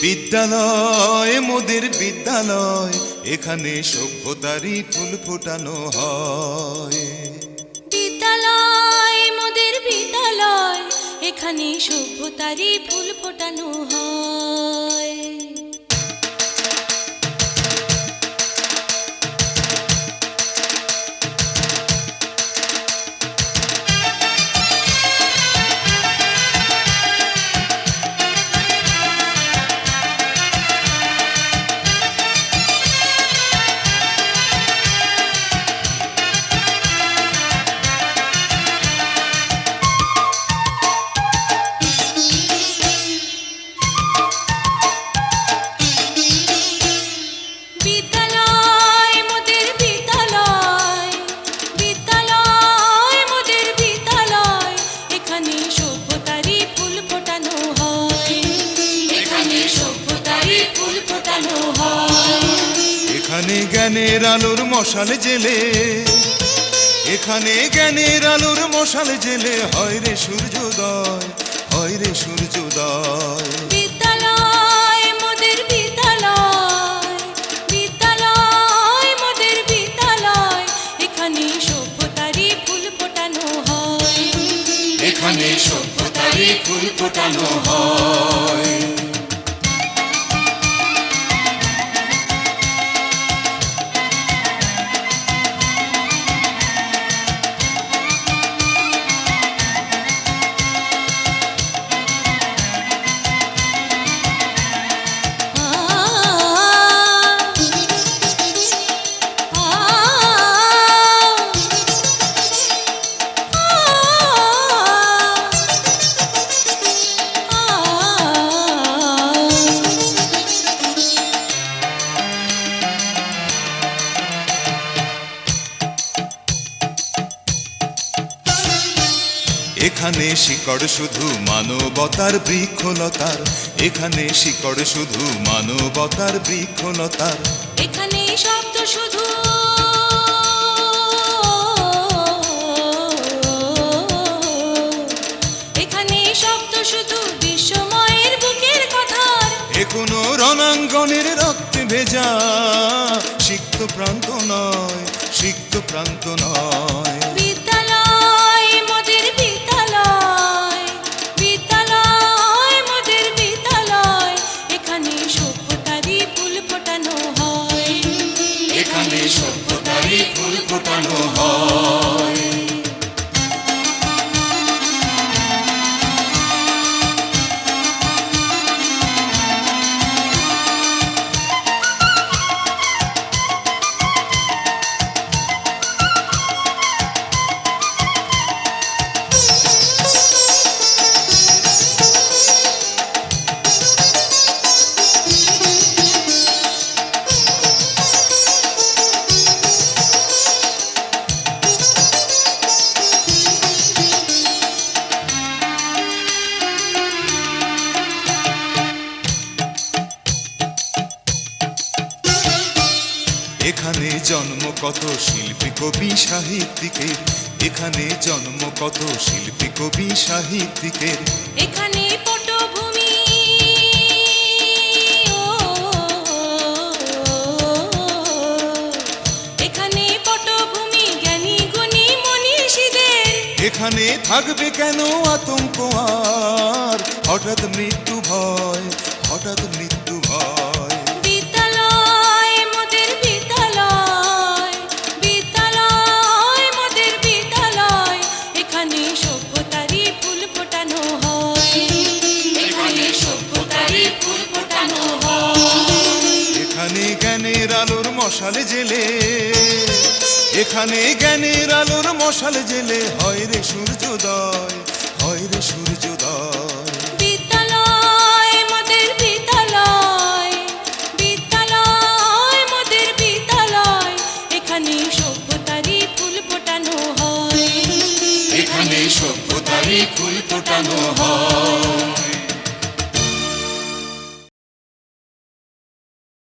বিদ্যালয় মোদের বিদ্যালয়, এখানে সভ্যতারই ফুল ফোটানো হয়। বিদ্যালয় মোদের বিদ্যালয়, এখানে সভ্যতারই ফুল ফোটানো হয়। এখানে জ্ঞানের আলোর মশাল জেলে, এখানে জ্ঞানের আলোর মশাল জেলে হয় রে সূর্যোদয়, হয় রে সূর্যোদয়। বিদ্যালয় মোদের বিদ্যালয়, বিদ্যালয় মোদের বিদ্যালয়, এখানে সভ্যতারই ফুল ফোটানো হয়। এখানে সভ্যতারই ফুল ফোটানো হয়। এখানে শিকড় শুধু মানবতার বৃক্ষলতার, এখানে শিকড় শুধু মানবতার বৃক্ষলতার। এখানে শব্দ শুধু এখানে শব্দ শুধু বিশ্বময়ের বুকের কথার। এ কোনো রণাঙ্গনের রক্তে ভেজা সিক্ত প্রান্ত নয়, সিক্ত প্রান্ত নয়। বিদ্যালয় মোদের বিদ্যালয়, বিদ্যালয় মোদের বিদ্যালয়, এখানে সভ্যতারই ফুল ফোটানো হয়। এখানে সভ্যতারই ফুল ফোটানো হয়। এখানে জন্ম কত শিল্পী কবি সাহিত্যিকের, এখানে জন্ম কত শিল্পী কবি সাহিত্যিকের। এখানে পটভূমি এখানে পটভূমি জ্ঞানী গুণী মনীষীদের। এখানে থাকবে কেন আতঙ্ক আর হঠাৎ মৃত্যু ভয়, হঠাৎ মৃত্যু ভয়। বিদ্যালয় মোদের বিদ্যালয়, বিদ্যালয় মোদের বিদ্যালয়, এখানে সভ্যতারই ফুল ফোটানো হয়। এখানে সভ্যতারই ফুল ফোটানো হয়। এখানে জ্ঞানের আলোর মশাল জেলে, এখানে জ্ঞানের আলোর মশাল জেলে হয় রে সূর্যোদয়, হয় রে সূর্যোদয়। বিদ্যালয় মোদের বিদ্যালয়, বিদ্যালয় মোদের বিদ্যালয়, এখানে সভ্যতারই ফুল ফোটানো হয়। এখানে সভ্যতারই ফুল ফোটানো হয়।